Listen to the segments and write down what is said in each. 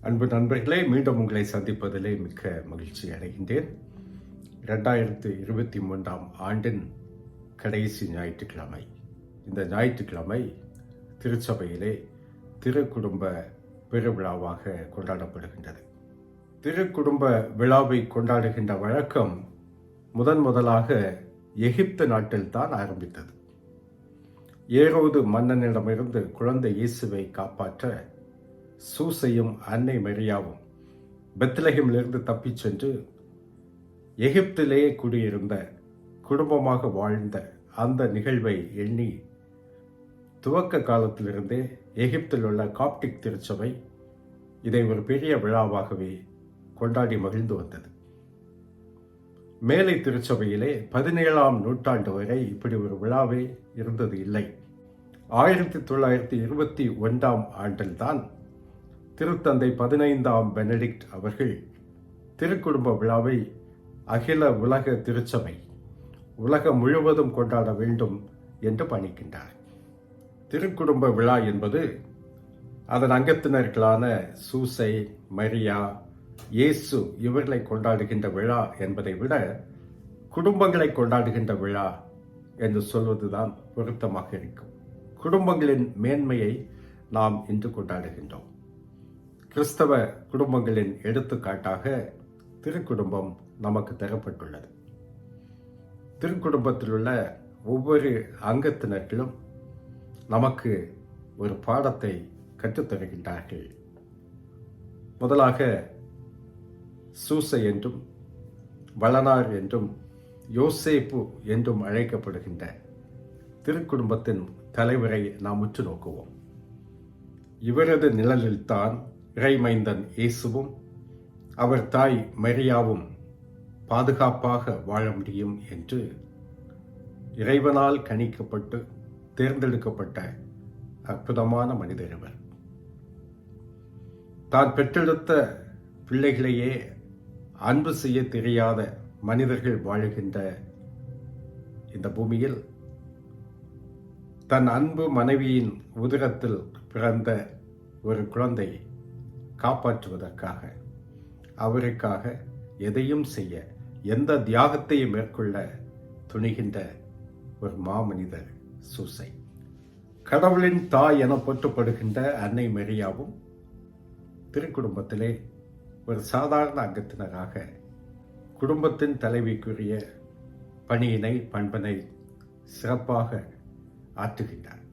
அன்பு நண்பர்களே, மீண்டும் உங்களை சந்திப்பதிலே மிக்க மகிழ்ச்சி அடைகின்றேன். 2023 ஆண்டின் கடைசி ஞாயிற்றுக்கிழமை. இந்த ஞாயிற்றுக்கிழமை திருச்சபையிலே திருக்குடும்ப பெருவிழாவாக கொண்டாடப்படுகின்றது. திருக்குடும்ப விழாவை கொண்டாடுகின்ற வழக்கம் முதலாக எகிப்து நாட்டில் தான் ஆரம்பித்தது. ஏரோது மன்னனிடமிருந்து குழந்தை இயேசுவை காப்பாற்ற சூசையும் அன்னை மரியாவும் பெத்லஹேமிலிருந்து தப்பிச் சென்று எகிப்திலே குடியிருந்த குடும்பமாக வாழ்ந்த அந்த நிகழ்வை எண்ணி துவக்க காலத்திலிருந்தே எகிப்தில் உள்ள காப்டிக் திருச்சபை இதை ஒரு பெரிய விழாவாகவே கொண்டாடி மகிழ்ந்து வந்தது. மேலை திருச்சபையிலே 17ஆம் நூற்றாண்டு வரை இப்படி ஒரு விழாவே இருந்தது இல்லை. 1921 ஆண்டில்தான் திருத்தந்தை 15ஆம் பெனடிக்ட் அவர்கள் திருக்குடும்ப விழாவை அகில உலக திருச்சபை உலகம் முழுவதும் கொண்டாட வேண்டும் என்று பணிக்கின்றார். திருக்குடும்ப விழா என்பது அதன் அங்கத்தினர்களான சூசை, மரியா, இயேசு இவர்களை கொண்டாடுகின்ற விழா என்பதை விட குடும்பங்களை கொண்டாடுகின்ற விழா என்று சொல்வதுதான் பொருத்தமாக இருக்கும். குடும்பங்களின் மேன்மையை நாம் இன்று கொண்டாடுகின்றோம். கிறிஸ்தவ குடும்பங்களின் எடுத்துக்காட்டாக திருக்குடும்பம் நமக்கு தரப்பட்டுள்ளது. திருக்குடும்பத்தில் உள்ள ஒவ்வொரு அங்கத்தினர்களும் நமக்கு ஒரு பாடத்தை கற்றுத்தருகின்றார்கள். முதலாக சூசை என்றும் வளனார் என்றும் யோசேப்பு என்றும் அழைக்கப்படுகின்ற திருக்குடும்பத்தின் தலைவரை நாம் உற்று நோக்குவோம். இவரது நிழலில்தான் இறைமைந்தன் இயேசுவும் அவர் தாய் மரியாவும் பாதுகாப்பாக வாழ முடியும் என்று இறைவனால் கணிக்கப்பட்டு தேர்ந்தெடுக்கப்பட்ட அற்புதமான மனிதர் இவர். தான் பெற்றெடுத்த பிள்ளைகளையே அன்பு செய்ய தெரியாத மனிதர்கள் வாழுகின்ற இந்த பூமியில் தன் அன்பு மனைவியின் உதரத்தில் பிறந்த ஒரு குழந்தை காப்பாற்றுவதற்காக அவருக்காக எதையும் செய்ய, எந்த தியாகத்தையும் மேற்கொள்ள துணிகின்ற ஒரு மாமனிதர் சூசை. கடவுளின் தாய் என போற்றப்படுகின்ற அன்னை மரியாவும் திருக்குடும்பத்திலே ஒரு சாதாரண அங்கத்தினராக குடும்பத்தின் தலைவிக்குரிய பணியினை பண்பினை சிறப்பாக ஆற்றுகின்றார்.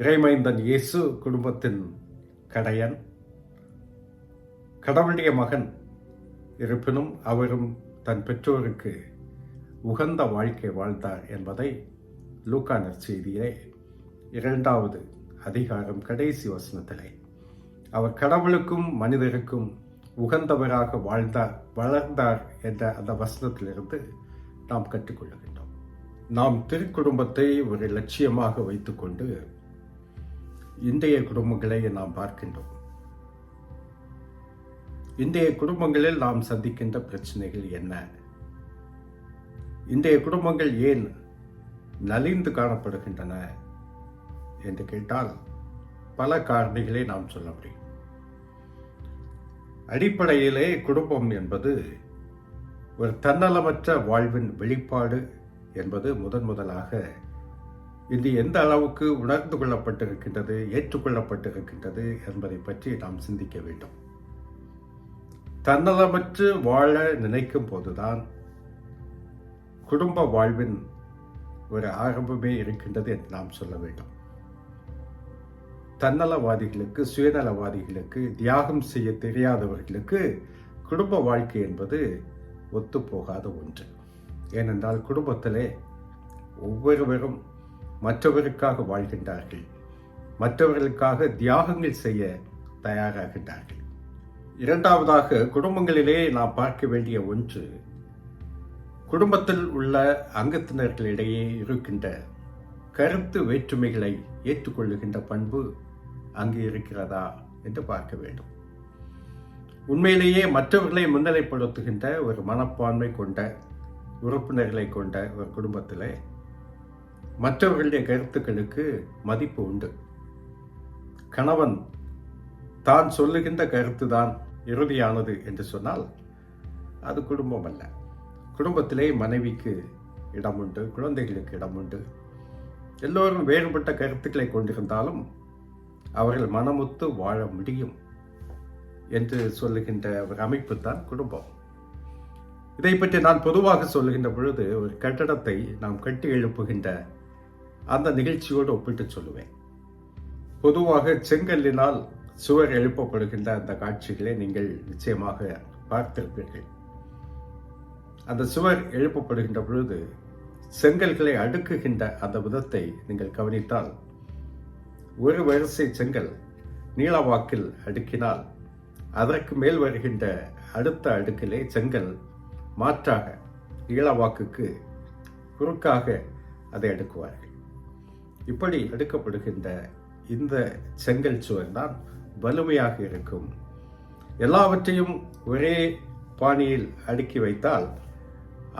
இறைமைந்தன் இயேசு குடும்பத்தின் கடையன், கடவுளுடைய மகன். இருப்பினும் அவரும் தன் பெற்றோருக்கு உகந்த வாழ்க்கை வாழ்ந்தார் என்பதை லூக்கா நற்செய்தியிலே 2வது அதிகாரம் கடைசி வசனத்திலே அவர் கடவுளுக்கும் மனிதருக்கும் உகந்தவராக வளர்ந்தார் என்ற அந்த வசனத்திலிருந்து நாம் கற்றுக்கொள்ளுகின்றோம். நாம் திருக்குடும்பத்தை ஒரு லட்சியமாக வைத்துக்கொண்டு இன்றைய குடும்பங்களை நாம் பார்க்கின்றோம். இன்றைய குடும்பங்களில் நாம் சந்திக்கின்ற பிரச்சனைகள் என்ன? இன்றைய குடும்பங்கள் ஏன் நலிந்து காணப்படுகின்றன என்று கேட்டால் பல காரணிகளை நாம் சொல்ல முடியும். அடிப்படையிலே குடும்பம் என்பது ஒரு தன்னலமற்ற வாழ்வின் வெளிப்பாடு என்பது முதலாக இது எந்த அளவுக்கு உணர்ந்து கொள்ளப்பட்டிருக்கின்றது, ஏற்றுக்கொள்ளப்பட்டிருக்கின்றது என்பதை பற்றி நாம் சிந்திக்க வேண்டும். தன்னலமற்று வாழ நினைக்கும் போதுதான் குடும்ப வாழ்வின் ஒரு ஆரம்பமே இருக்கின்றது என்று நாம் சொல்ல வேண்டும். தன்னலவாதிகளுக்கு, சுயநலவாதிகளுக்கு, தியாகம் செய்ய தெரியாதவர்களுக்கு குடும்ப வாழ்க்கை என்பது ஒத்துப்போகாத ஒன்று. ஏனென்றால் குடும்பத்திலே ஒவ்வொருவரும் மற்றவருக்காக வாழ்கின்றார்கள், மற்றவர்களுக்காக தியாகங்கள் செய்ய தயாராகின்றார்கள். இரண்டாவதாக, குடும்பங்களிலே நாம் பார்க்க வேண்டிய ஒன்று, குடும்பத்தில் உள்ள அங்கத்தினர்களிடையே இருக்கின்ற கருத்து வேற்றுமைகளை ஏற்றுக்கொள்ளுகின்ற பண்பு அங்கு இருக்கிறதா என்று பார்க்க வேண்டும். உண்மையிலேயே மற்றவர்களை முன்னிலைப்படுத்துகின்ற ஒரு மனப்பான்மை கொண்ட உறுப்பினர்களை கொண்ட ஒரு குடும்பத்தில் மற்றவர்களுடைய கருத்துக்களுக்கு மதிப்பு உண்டு. கணவன் தான் சொல்லுகின்ற கருத்து தான் இறுதியானது என்று சொன்னால் அது குடும்பம் அல்ல. குடும்பத்திலே மனைவிக்கு இடம் உண்டு, குழந்தைகளுக்கு இடம் உண்டு. எல்லோரும் வேறுபட்ட கருத்துக்களை கொண்டிருந்தாலும் அவர்கள் மனமுத்து வாழ முடியும் என்று சொல்லுகின்ற ஒரு அமைப்பு தான் குடும்பம். இதை பற்றி நான் பொதுவாக சொல்லுகின்ற பொழுது ஒரு கட்டடத்தை நாம் கட்டி எழுப்புகின்ற அந்த நிகழ்ச்சியோடு ஒப்பிட்டு சொல்லுவேன். பொதுவாக செங்கல்லினால் சுவர் எழுப்பப்படுகின்ற அந்த காட்சிகளை நீங்கள் நிச்சயமாக பார்த்திருப்பீர்கள். அந்த சுவர் எழுப்பப்படுகின்ற பொழுது செங்கல்களை அடுக்குகின்ற அந்த விதத்தை நீங்கள் கவனித்தால், ஒரு வரிசை செங்கல் நீளவாக்கில் அடுக்கினால் அதற்கு மேல் வருகின்ற அடுத்த அடுக்கிலே செங்கல் மாற்றாக நீளவாக்குக்கு குறுக்காக அதை அடுக்குவார்கள். இப்படி அடுக்கப்படுகின்ற இந்த செங்கல் சுவர் தான் வலிமையாக இருக்கும். எல்லாவற்றையும் ஒரே பாணியில் அடுக்கி வைத்தால்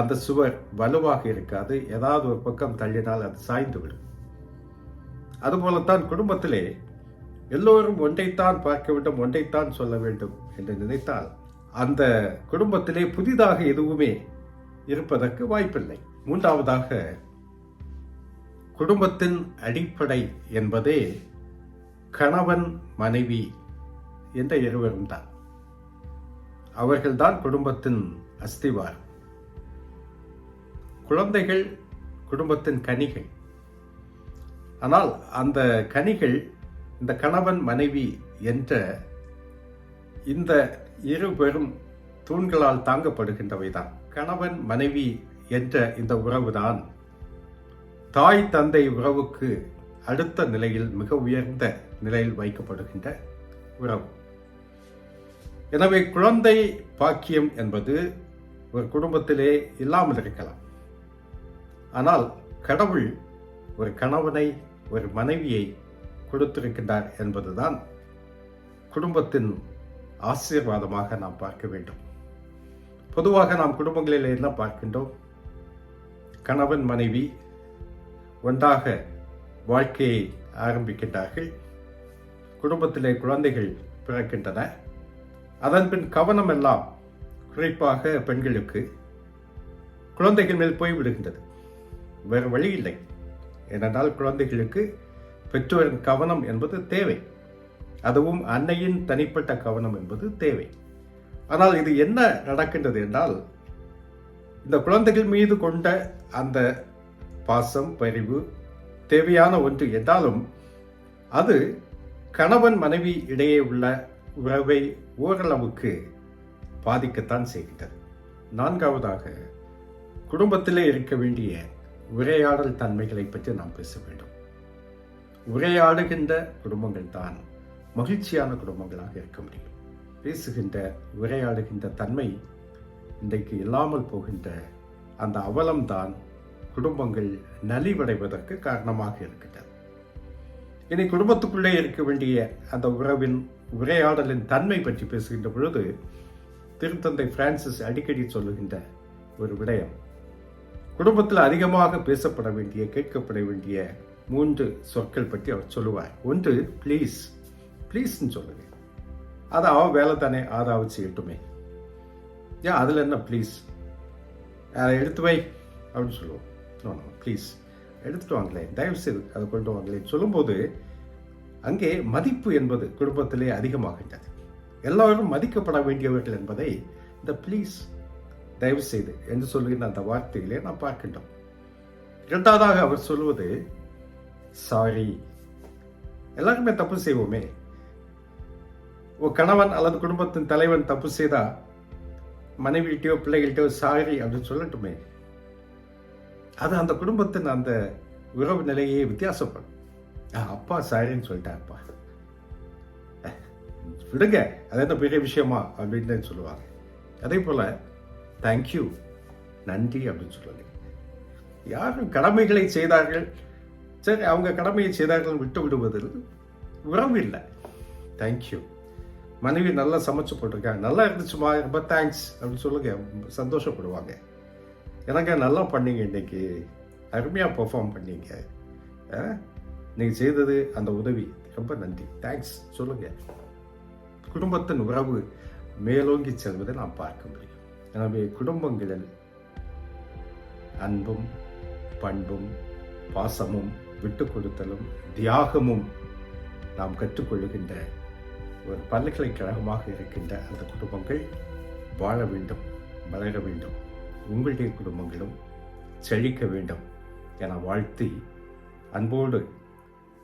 அந்த சுவர் வலுவாக இருக்காது. ஏதாவது ஒரு பக்கம் தள்ளினால் அது சாய்ந்துவிடும். அதுபோலத்தான் குடும்பத்திலே எல்லோரும் ஒன்றைத்தான் பார்க்க வேண்டும், ஒன்றைத்தான் சொல்ல வேண்டும் என்று நினைத்தால் அந்த குடும்பத்திலே புதிதாக எதுவுமே இருப்பதற்கு வாய்ப்பில்லை. மூன்றாவதாக, குடும்பத்தின் அடிப்படை என்பதே கணவன் மனைவி என்ற இருவரும் தான். அவர்கள்தான் குடும்பத்தின் அஸ்திவாரம். குழந்தைகள் குடும்பத்தின் கனிகள். ஆனால் அந்த கனிகள் இந்த கணவன் மனைவி என்ற இந்த இரு பெரும் தூண்களால் தாங்கப்படுகின்றவைதான். கணவன் மனைவி என்ற இந்த உறவுதான் தாய் தந்தை உறவுக்கு அடுத்த நிலையில், மிக உயர்ந்த நிலையில் வைக்கப்படுகின்ற உறவு. எனவே குழந்தை பாக்கியம் என்பது ஒரு குடும்பத்திலே இல்லாமல் இருக்கலாம். ஆனால் கடவுள் ஒரு கணவனை, ஒரு மனைவியை கொடுத்திருக்கின்றார் என்பதுதான் குடும்பத்தின் ஆசீர்வாதமாக நாம் பார்க்க வேண்டும். பொதுவாக நாம் குடும்பங்களில் என்ன பார்க்கின்றோம்? கணவன் மனைவி ஒன்றாக வாழ்க்கையை ஆரம்பிக்கின்றார்கள். குடும்பத்திலே குழந்தைகள் பிறக்கின்றன. அதன்பின் கவனம் எல்லாம் குறிப்பாக பெண்களுக்கு குழந்தைகள் மேல் போய்விடுகின்றது. வேறு வழி இல்லை. ஏனென்றால் குழந்தைகளுக்கு பெற்றோரின் கவனம் என்பது தேவை. அதுவும் அன்னையின் தனிப்பட்ட கவனம் என்பது தேவை. ஆனால் இது என்ன நடக்கின்றது என்றால், இந்த குழந்தைகள் மீது கொண்ட அந்த பாசம், பரிவு தேவையான ஒன்று என்றாலும் அது கணவன் மனைவி இடையே உள்ள உறவை ஓரளவுக்கு பாதிக்கத்தான் செய்கின்றது. நான்காவதாக, குடும்பத்திலே இருக்க வேண்டிய உரையாடல் தன்மைகளை பற்றி நாம் பேச வேண்டும். உரையாடுகின்ற குடும்பங்கள் தான் மகிழ்ச்சியான குடும்பங்களாக இருக்க முடியும். பேசுகின்ற, உரையாடுகின்ற தன்மை இன்றைக்கு இல்லாமல் போகின்ற அந்த அவலம்தான் குடும்பங்கள் நலிவடைவதற்கு காரணமாக இருக்கின்றது. இனி குடும்பத்துக்குள்ளே இருக்க வேண்டிய அந்த உறவின், உரையாடலின் தன்மை பற்றி பேசுகின்ற பொழுது திருத்தந்தை பிரான்சிஸ் அடிக்கடி சொல்லுகின்ற ஒரு விடயம், குடும்பத்தில் அதிகமாக பேசப்பட வேண்டிய, கேட்கப்பட வேண்டிய 3 சொற்கள் பற்றி அவர் சொல்லுவார். ஒன்று ப்ளீஸ். ப்ளீஸ்ன்னு சொல்லுங்க. அது அவன் வேலை தானே, அதாவது செய்யட்டுமே. ஏன் அதில் என்ன ப்ளீஸ், அதை எடுத்து வை அப்படின்னு சொல்லுவோம். ப்ளீஸ் எடுத்துட்டு வாங்களே, தயவு செய்து அதை கொண்டு வாங்களே சொல்லும்போது அங்கே மதிப்பு என்பது குடும்பத்திலே அதிகமாகின்றது. எல்லாரும் மதிக்கப்பட வேண்டியவர்கள் என்பதை இந்த ப்ளீஸ், தயவு செய்து என்று சொல்லுகின்ற அந்த வார்த்தைகளே நாம் பார்க்கின்றோம். இரண்டாவதாக அவர் சொல்வது சாரி. எல்லாருமே தப்பு செய்வோமே. ஒரு கணவன் அல்லது குடும்பத்தின் தலைவன் தப்பு செய்தா மனைவிகிட்டயோ பிள்ளைகள்கிட்டயோ சாரி அப்படின்னு சொல்லட்டுமே. அது அந்த குடும்பத்தின் அந்த உறவு நிலையே வித்தியாசப்படும். அப்பா சாரின்னு சொல்லிட்டாப்பா, விடுங்க, அது என்ன பெரிய விஷயமா அப்படின்னு சொல்லுவாங்க. அதே போல தேங்க்யூ, நன்றி அப்படின்னு சொல்லுவாங்க. யாரும் கடமைகளை செய்தார்கள், சரி அவங்க கடமையை செய்தார்கள் விட்டு விடுவதில் உறவு இல்லை. தேங்க்யூ. மனைவி நல்லா சமைச்சு போட்டிருக்காங்க, நல்லா இருந்துச்சுமா, ரொம்ப தேங்க்ஸ் அப்படின்னு சொல்லுங்க, சந்தோஷப்படுவாங்க. எனக்கு நல்லா பண்ணீங்க, இன்னைக்கு அருமையாக பெர்ஃபார்ம் பண்ணீங்க, நீங்கள் செய்தது அந்த உதவி ரொம்ப நன்றி, தேங்க்ஸ் சொல்லுங்க. குடும்பத்தின் உறவு மேலோங்கி செல்வதை நாம் பார்க்க முடியும். எனவே குடும்பங்களில் அன்பும் பண்பும் பாசமும் விட்டு கொடுத்தலும் தியாகமும் நாம் கற்றுக்கொள்ளுகின்ற ஒரு பல்கலைக்கழகமாக இருக்கின்ற அந்த குடும்பங்கள் வாழ வேண்டும், வளர வேண்டும். உங்களுடைய குடும்பங்களும் செழிக்க வேண்டும் என வாழ்த்தி அன்போடு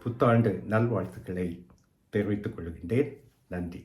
புத்தாண்டு நல்வாழ்த்துக்களை தெரிவித்துக் கொள்கின்றேன். நன்றி.